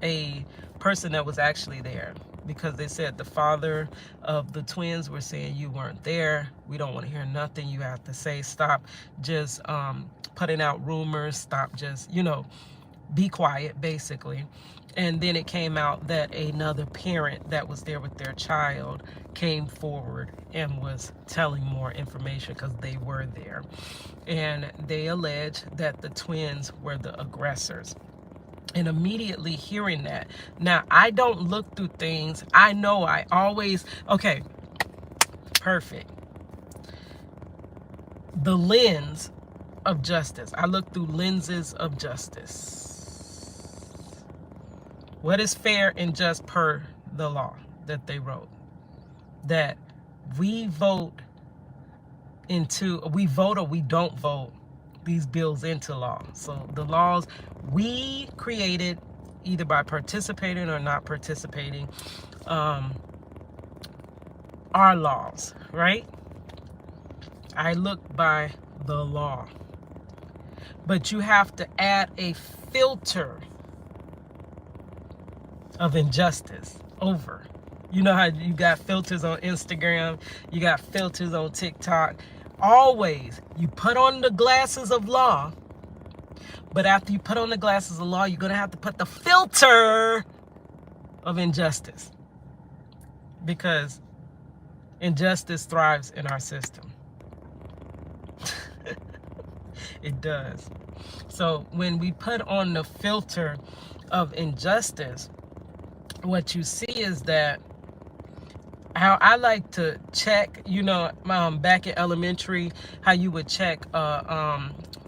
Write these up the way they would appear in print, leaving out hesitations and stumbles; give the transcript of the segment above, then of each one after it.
a person that was actually there, because they said the father of the twins were saying, you weren't there, we don't want to hear nothing you have to say, stop just putting out rumors, stop just, you know, be quiet, basically. And then it came out that another parent that was there with their child came forward and was telling more information because they were there. And they alleged that the twins were the aggressors. And immediately hearing that, now I don't look through things, I know I always, okay, perfect. The lens of justice, I look through lenses of justice. What is fair and just per the law that they wrote? That we vote or we don't vote these bills into law. So the laws we created, either by participating or not participating, are laws, right? I look by the law. But you have to add a filter of injustice over. You know how you got filters on Instagram, you got filters on TikTok. Always, you put on the glasses of law, but after you put on the glasses of law, you're going to have to put the filter of injustice, because injustice thrives in our system. It does. So when we put on the filter of injustice, what you see is that how I like to check, you know, back in elementary, how you would check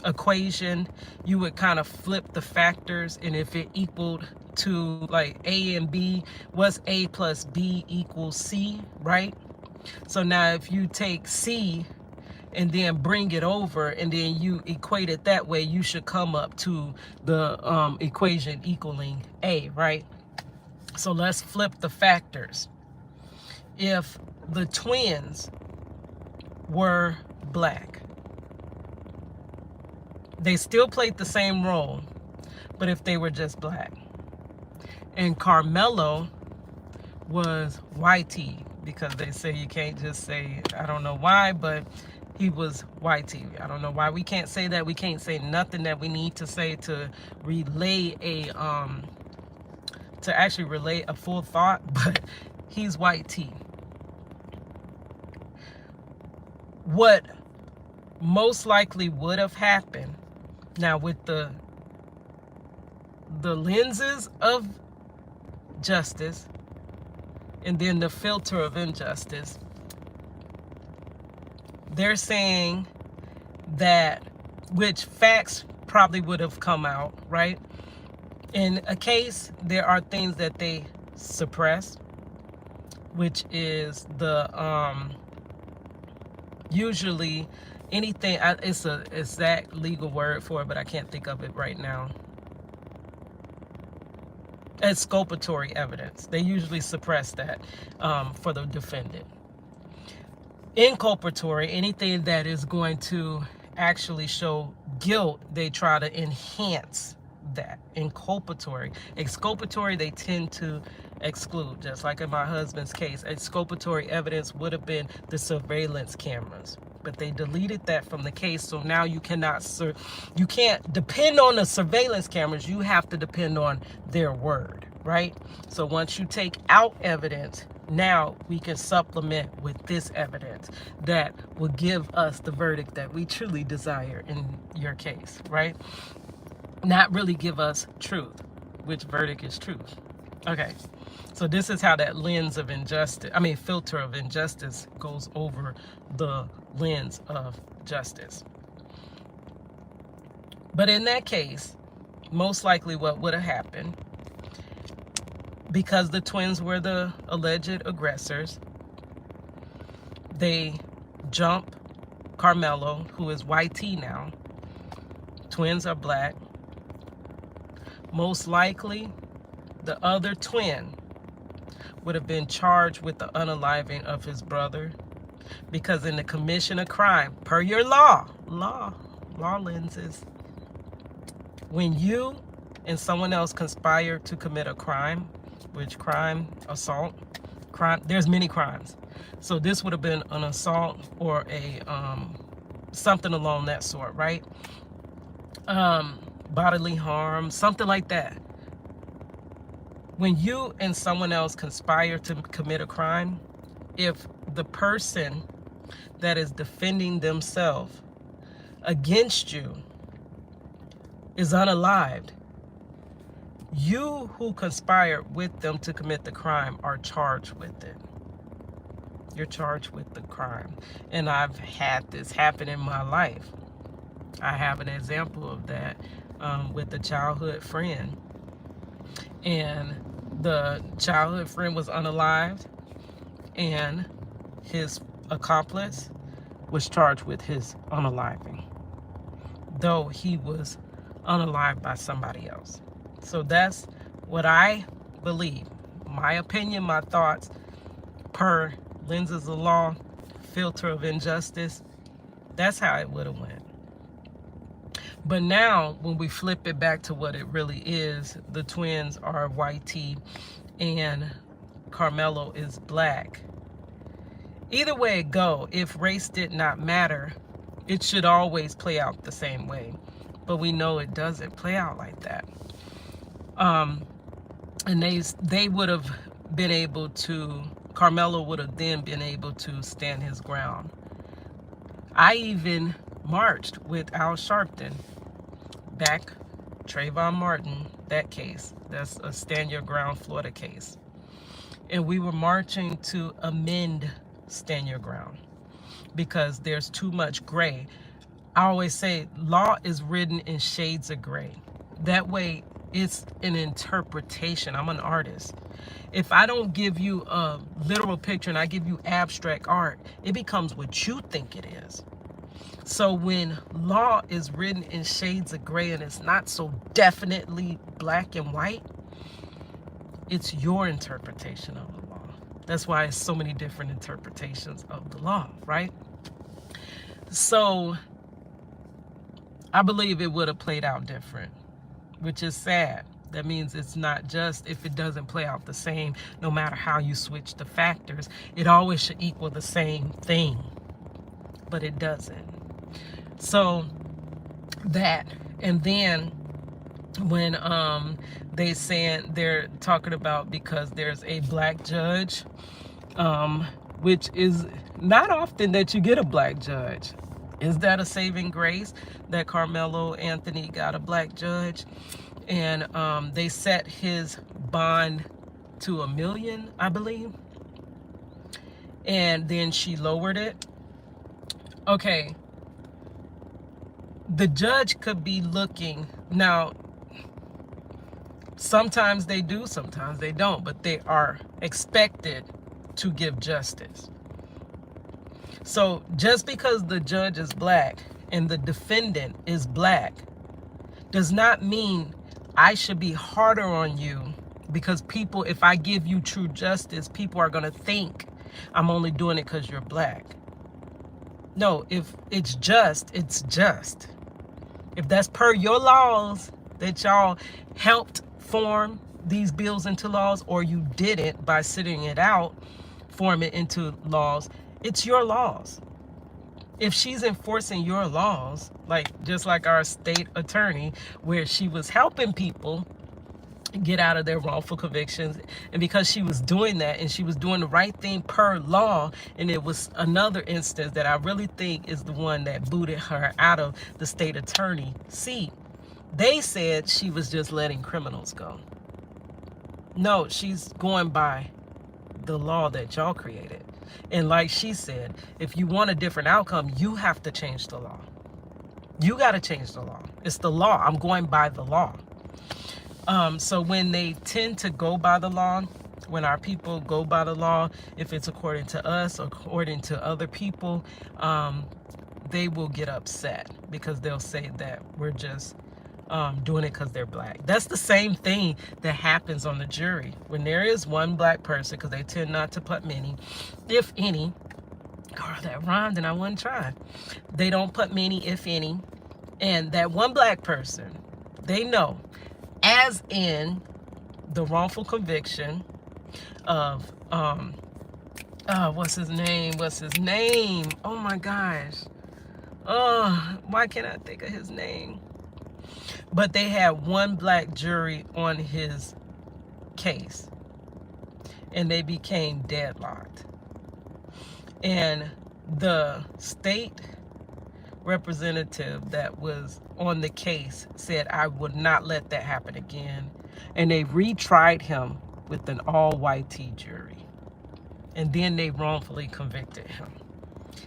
equation, you would kind of flip the factors, and if it equaled to like A and B, what's A plus B equals C, right? So now if you take C and then bring it over and then you equate it that way, you should come up to the equation equaling A, right? So let's flip the factors. If the twins were black, they still played the same role, but if they were just black. And Karmelo was white, because they say you can't just say, I don't know why, but he was white. I don't know why we can't say that. We can't say nothing that we need to say to relay to actually relay a full thought, but he's white. What most likely would have happened, now with the lenses of justice and then the filter of injustice, they're saying that, which facts probably would have come out, right? In a case, there are things that they suppress, which is the usually anything, it's a exact legal word for it, but I can't think of it right now. Exculpatory evidence. They usually suppress that for the defendant. Inculpatory, anything that is going to actually show guilt, they try to enhance that. Inculpatory. Exculpatory, they tend to exclude. Just like in my husband's case, exculpatory evidence would have been the surveillance cameras, but they deleted that from the case. So now you can't depend on the surveillance cameras. You have to depend on their word, right? So once you take out evidence, now we can supplement with this evidence that will give us the verdict that we truly desire in your case, right? Not really give us truth. Which verdict is truth? Okay, so this is how that lens of injustice, filter of injustice goes over the lens of justice. But in that case, most likely what would have happened, because the twins were the alleged aggressors, they jump Karmelo, who is white now. Twins are black. Most likely, the other twin would have been charged with the unaliving of his brother, because in the commission of crime, per your law lenses, when you and someone else conspire to commit a crime, which crime, assault, crime, there's many crimes. So this would have been an assault or a something along that sort, right? Bodily harm, something like that. When you and someone else conspire to commit a crime, if the person that is defending themselves against you is unalived, you who conspired with them to commit the crime are charged with it. You're charged with the crime. And I've had this happen in my life. I have an example of that with a childhood friend. And the childhood friend was unalived, and his accomplice was charged with his unaliving, though he was unalived by somebody else. So that's what I believe. My opinion, my thoughts, per lenses of law, filter of injustice. That's how it would have went. But now, when we flip it back to what it really is, the twins are white tea and Karmelo is black. Either way it go, if race did not matter, it should always play out the same way. But we know it doesn't play out like that. And they would have been able to, Karmelo would have then been able to stand his ground. I even marched with Al Sharpton back, Trayvon Martin, that case. That's a Stand Your Ground Florida case. And we were marching to amend Stand Your Ground because there's too much gray. I always say law is written in shades of gray. That way it's an interpretation. I'm an artist. If I don't give you a literal picture and I give you abstract art, it becomes what you think it is. So when law is written in shades of gray and it's not so definitely black and white, it's your interpretation of the law. That's why it's so many different interpretations of the law, right? So I believe it would have played out different, which is sad. That means it's not just if it doesn't play out the same, no matter how you switch the factors, it always should equal the same thing, but it doesn't. So that, and then when they're talking about because there's a black judge, which is not often that you get a black judge. Is that a saving grace that Karmelo Anthony got a black judge? And they set his bond to $1 million, I believe. And then she lowered it. Okay. The judge could be looking. Now, sometimes they do, sometimes they don't, but they are expected to give justice. So just because the judge is black and the defendant is black does not mean I should be harder on you, because people, if I give you true justice, people are going to think I'm only doing it because you're black. No, if it's just, it's just. If that's per your laws that y'all helped form these bills into laws, or you did it by sitting it out, form it into laws, it's your laws. If she's enforcing your laws, just like our state attorney, where she was helping people get out of their wrongful convictions, and because she was doing that and she was doing the right thing per law, and it was another instance that I really think is the one that booted her out of the state attorney seat. They said she was just letting criminals go. No, she's going by the law that y'all created. And like she said, if you want a different outcome, you have to change the law. You got to change the law. It's the law. I'm going by the law. So when they tend to go by the law, when our people go by the law, if it's according to us or according to other people, they will get upset because they'll say that we're just doing it because they're black. That's the same thing that happens on the jury. When there is one black person, because they tend not to put many, if any. Girl, that rhymed and I wasn't trying. They don't put many, if any. And that one black person, they know as in the wrongful conviction of what's his name? Oh my gosh. Oh, why can't I think of his name? But they had one black jury on his case, and they became deadlocked. And the state representative that was on the case said, I would not let that happen again. And they retried him with an all-white jury. And then they wrongfully convicted him.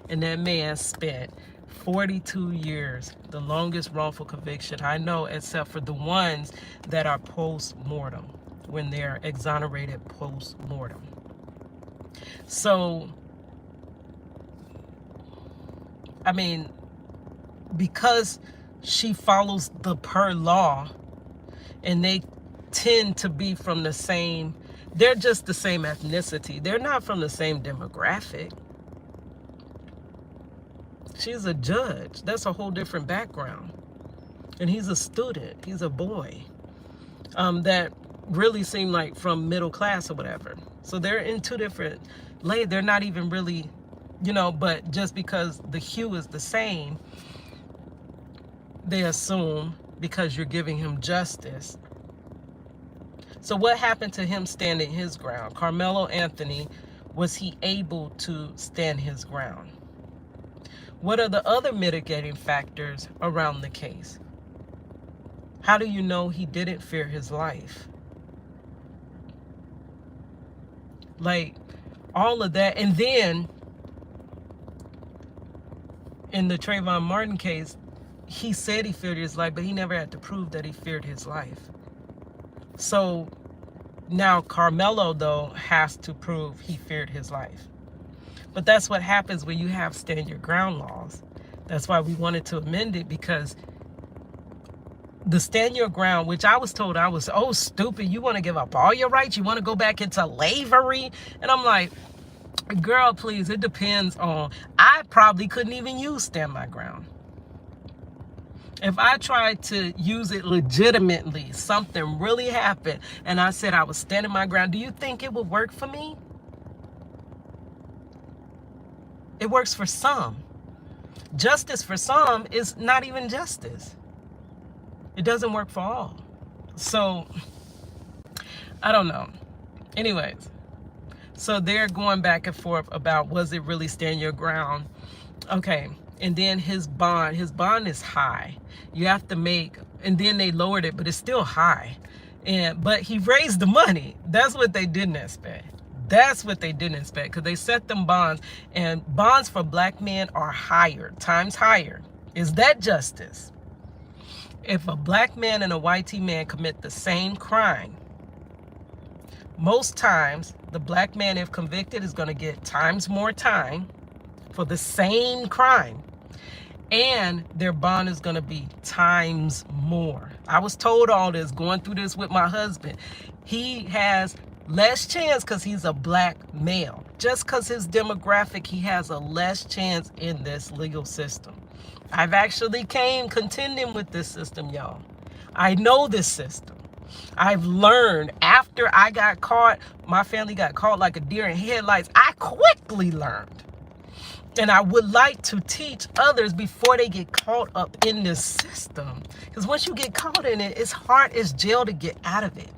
And that man spent 42 years, the longest wrongful conviction I know, except for the ones that are post-mortem, when they're exonerated post-mortem. So, I mean, because she follows the per law, and they tend to be from the same, they're just the same ethnicity. They're not from the same demographic. She's a judge. That's a whole different background. And he's a student. He's a boy. That really seemed like from middle class or whatever. So they're in two different lanes. They're not even really, but just because the hue is the same, they assume because you're giving him justice. So what happened to him standing his ground? Karmelo Anthony, was he able to stand his ground? What are the other mitigating factors around the case? How do you know he didn't fear his life? Like, all of that. And then, in the Trayvon Martin case, he said he feared his life, but he never had to prove that he feared his life. So, now Karmelo, though, has to prove he feared his life. But that's what happens when you have stand your ground laws. That's why we wanted to amend it, because the stand your ground, which I was told I was, oh, stupid, you want to give up all your rights? You want to go back into slavery? And I'm like, girl, please, it depends on, I probably couldn't even use stand my ground. If I tried to use it legitimately, something really happened, and I said I was standing my ground, do you think it would work for me? It works for some. Justice for some is not even justice. It doesn't work for all. So, I don't know. Anyways, so they're going back and forth about, was it really stand your ground? Okay, and then his bond is high. You have to make, and then they lowered it, but it's still high. But he raised the money. That's what they didn't expect. That's what they didn't expect, because they set them bonds, and bonds for black men are higher, times higher. Is that justice? If a black man and a white man commit the same crime, most times the black man, if convicted, is going to get times more time for the same crime, and their bond is going to be times more. I was told all this, going through this with my husband. He has less chance because he's a black male. Just because his demographic, he has a less chance in this legal system. I've actually came contending with this system, y'all. I know this system. I've learned after I got caught, my family got caught like a deer in headlights. I quickly learned. And I would like to teach others before they get caught up in this system. Because once you get caught in it, it's hard as jail to get out of it.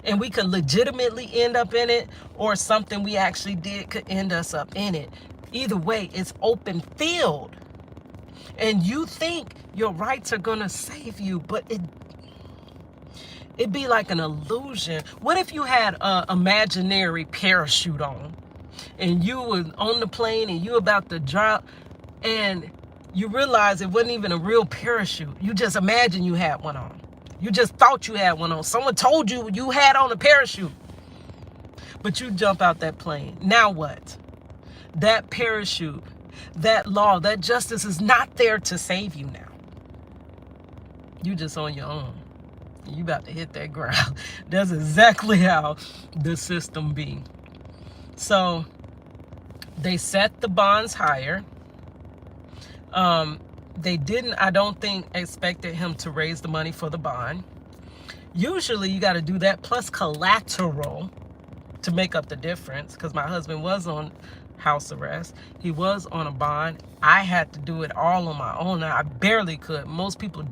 And we could legitimately end up in it, or something we actually did could end us up in it. Either way, it's open field. And you think your rights are going to save you, but it'd be like an illusion. What if you had an imaginary parachute on, and you were on the plane and you about to drop, and you realize it wasn't even a real parachute? You just imagine you had one on. You just thought you had one on. Someone told you you had on a parachute. But you jump out that plane. Now what? That parachute, that law, that justice is not there to save you now. You just on your own. You about to hit that ground. That's exactly how the system be. So they set the bonds higher. They didn't, I don't think, expected him to raise the money for the bond. Usually you got to do that plus collateral to make up the difference, because my husband was on house arrest. He was on a bond. I had to do it all on my own. I barely could. Most people